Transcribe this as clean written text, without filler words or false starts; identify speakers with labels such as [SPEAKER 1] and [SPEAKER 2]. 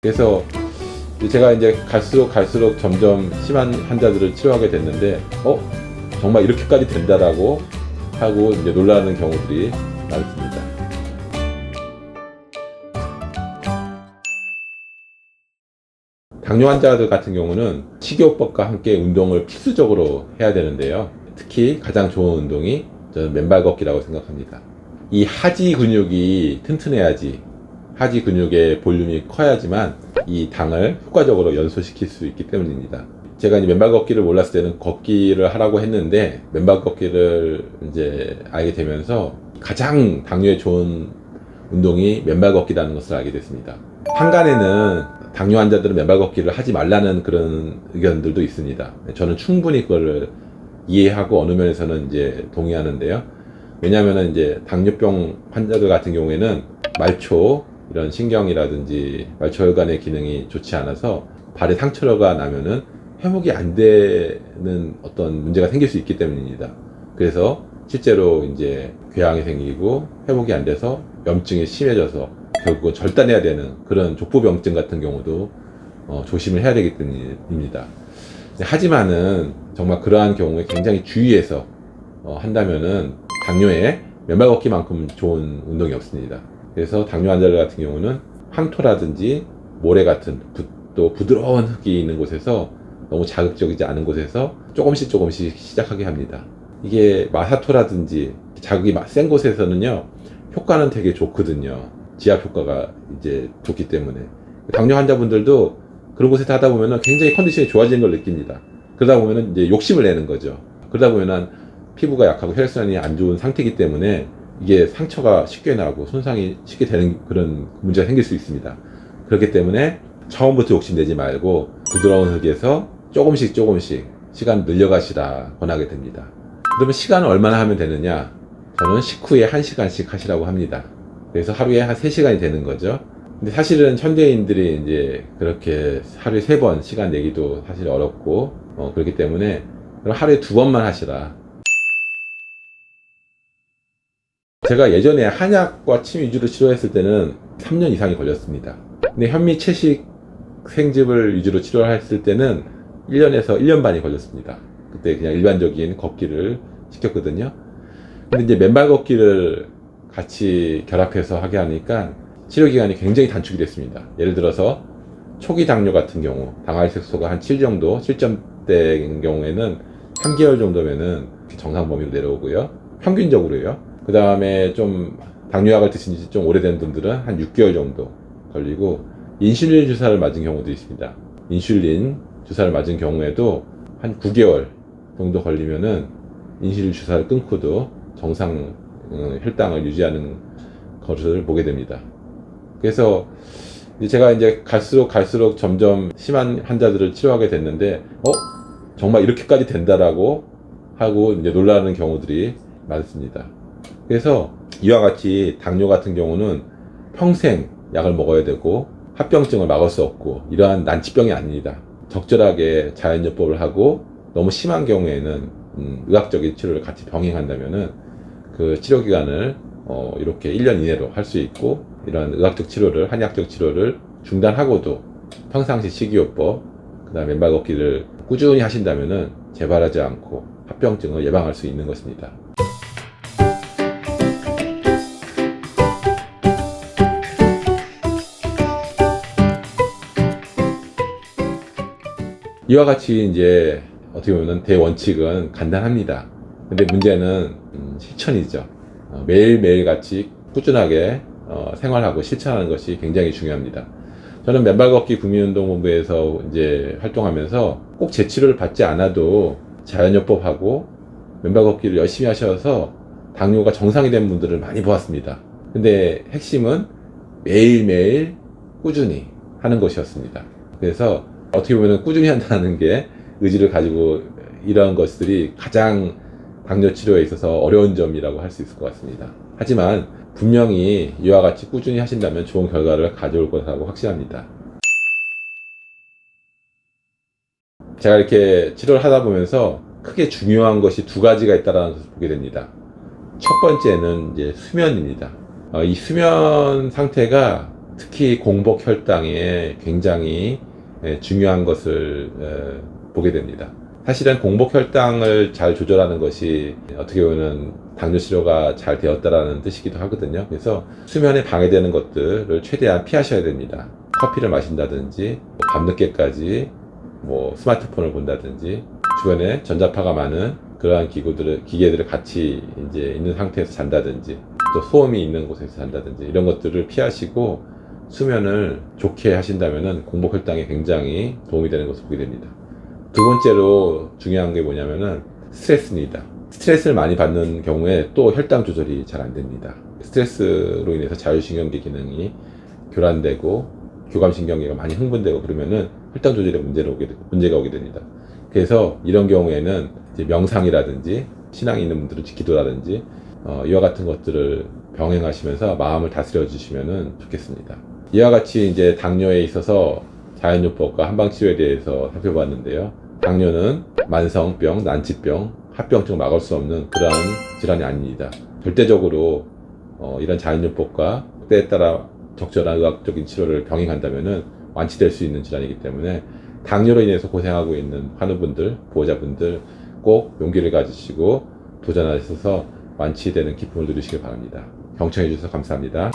[SPEAKER 1] 그래서 제가 이제 갈수록 점점 심한 환자들을 치료하게 됐는데, 정말 이렇게까지 된다라고 하고 이제 놀라는 경우들이 많습니다. 당뇨 환자들 같은 경우는 식이요법과 함께 운동을 필수적으로 해야 되는데요. 특히 가장 좋은 운동이 저는 맨발 걷기라고 생각합니다. 이 하지 근육이 튼튼해야지, 하지 근육의 볼륨이 커야지만 이 당을 효과적으로 연소시킬 수 있기 때문입니다. 제가 이제 맨발 걷기를 몰랐을 때는 걷기를 하라고 했는데, 맨발 걷기를 이제 알게 되면서 가장 당뇨에 좋은 운동이 맨발 걷기라는 것을 알게 됐습니다. 한간에는 당뇨 환자들은 맨발 걷기를 하지 말라는 그런 의견들도 있습니다. 저는 충분히 그거를 이해하고 어느 면에서는 이제 동의하는데요. 왜냐하면 이제 당뇨병 환자들 같은 경우에는 말초, 이런 신경이라든지 말초혈관의 기능이 좋지 않아서 발에 상처가 나면은 회복이 안 되는 어떤 문제가 생길 수 있기 때문입니다. 그래서 실제로 이제 궤양이 생기고 회복이 안 돼서 염증이 심해져서 결국은 절단해야 되는 그런 족부병증 같은 경우도 조심을 해야 되기 때문입니다. 하지만은 정말 그러한 경우에 굉장히 주의해서 한다면은 당뇨에 맨발 걷기만큼 좋은 운동이 없습니다. 그래서 당뇨 환자들 같은 경우는 황토라든지 모래 같은 또 부드러운 흙이 있는 곳에서, 너무 자극적이지 않은 곳에서 조금씩 시작하게 합니다. 이게 마사토라든지 자극이 센 곳에서는요, 효과는 되게 좋거든요. 지압 효과가 이제 좋기 때문에. 당뇨 환자분들도 그런 곳에서 하다 보면은 굉장히 컨디션이 좋아지는 걸 느낍니다. 그러다 보면은 이제 욕심을 내는 거죠. 그러다 보면은 피부가 약하고 혈액순환이 안 좋은 상태이기 때문에 이게 상처가 쉽게 나고 손상이 쉽게 되는 그런 문제가 생길 수 있습니다. 그렇기 때문에 처음부터 욕심내지 말고 부드러운 흙에서 조금씩 시간 늘려가시라 권하게 됩니다. 그러면 시간을 얼마나 하면 되느냐? 저는 식후에 1시간씩 하시라고 합니다. 그래서 하루에 한 3시간이 되는 거죠. 근데 사실은 현대인들이 이제 그렇게 하루에 3번 시간 내기도 사실 어렵고, 그렇기 때문에 그럼 하루에 2번만 하시라. 제가 예전에 한약과 침 위주로 치료했을 때는 3년 이상이 걸렸습니다. 근데 현미 채식 생즙을 위주로 치료를 했을 때는 1년에서 1년 반이 걸렸습니다. 그때 그냥 일반적인 걷기를 시켰거든요. 근데 이제 맨발 걷기를 같이 결합해서 하게 하니까 치료 기간이 굉장히 단축이 됐습니다. 예를 들어서 초기 당뇨 같은 경우, 당화혈색소가 한 7 정도, 7점대인 경우에는 3개월 정도면은 정상 범위로 내려오고요. 평균적으로요. 그 다음에 좀 당뇨약을 드신 지 좀 오래된 분들은 한 6개월 정도 걸리고, 인슐린 주사를 맞은 경우도 있습니다. 인슐린 주사를 맞은 경우에도 한 9개월 정도 걸리면은 인슐린 주사를 끊고도 정상 혈당을 유지하는 것을 보게 됩니다. 그래서 제가 이제 갈수록 점점 심한 환자들을 치료하게 됐는데, 정말 이렇게까지 된다라고 하고 이제 놀라는 경우들이 많습니다. 그래서 이와 같이 당뇨 같은 경우는 평생 약을 먹어야 되고 합병증을 막을 수 없고 이러한 난치병이 아닙니다. 적절하게 자연요법을 하고 너무 심한 경우에는 의학적인 치료를 같이 병행한다면은 그 치료 기간을 이렇게 1년 이내로 할 수 있고, 이런 의학적 치료를, 한의학적 치료를 중단하고도 평상시 식이요법, 그 다음에 맨발 걷기를 꾸준히 하신다면은 재발하지 않고 합병증을 예방할 수 있는 것입니다. 이와 같이 이제 어떻게 보면 대원칙은 간단합니다. 근데 문제는 실천이죠. 매일매일 같이 꾸준하게 생활하고 실천하는 것이 굉장히 중요합니다. 저는 맨발 걷기 국민운동본부에서 이제 활동하면서 꼭 제 치료를 받지 않아도 자연요법하고 맨발 걷기를 열심히 하셔서 당뇨가 정상이 된 분들을 많이 보았습니다. 근데 핵심은 매일매일 꾸준히 하는 것이었습니다. 그래서 어떻게 보면 꾸준히 한다는 게, 의지를 가지고 이러한 것들이 가장 당뇨 치료에 있어서 어려운 점이라고 할 수 있을 것 같습니다. 하지만 분명히 이와 같이 꾸준히 하신다면 좋은 결과를 가져올 것이라고 확신합니다. 제가 이렇게 치료를 하다 보면서 크게 중요한 것이 2가지가 있다는 것을 보게 됩니다. 첫 번째는 이제 수면입니다. 이 수면 상태가 특히 공복 혈당에 굉장히 중요한 것을 보게 됩니다. 사실은 공복 혈당을 잘 조절하는 것이 어떻게 보면 당뇨 치료가 잘 되었다라는 뜻이기도 하거든요. 그래서 수면에 방해되는 것들을 최대한 피하셔야 됩니다. 커피를 마신다든지 밤늦게까지 스마트폰을 본다든지 주변에 전자파가 많은 그러한 기계들을 같이 이제 있는 상태에서 잔다든지 또 소음이 있는 곳에서 잔다든지 이런 것들을 피하시고 수면을 좋게 하신다면은 공복 혈당에 굉장히 도움이 되는 것을 보게 됩니다. 두 번째로 중요한 게 뭐냐면은 스트레스입니다. 스트레스를 많이 받는 경우에 또 혈당 조절이 잘 안 됩니다. 스트레스로 인해서 자율신경계 기능이 교란되고 교감신경계가 많이 흥분되고 그러면은 혈당 조절에 문제가 오게 됩니다. 그래서 이런 경우에는 이제 명상이라든지 신앙이 있는 분들은 기도라든지 이와 같은 것들을 병행하시면서 마음을 다스려 주시면 좋겠습니다. 이와 같이 이제 당뇨에 있어서 자연요법과 한방치료에 대해서 살펴봤는데요. 당뇨는 만성병, 난치병, 합병증을 막을 수 없는 그러한 질환이 아닙니다. 절대적으로 이런 자연요법과 때에 따라 적절한 의학적인 치료를 병행한다면 완치될 수 있는 질환이기 때문에 당뇨로 인해서 고생하고 있는 환우분들, 보호자분들 꼭 용기를 가지시고 도전하셔서 완치되는 기쁨을 누리시길 바랍니다. 경청해 주셔서 감사합니다.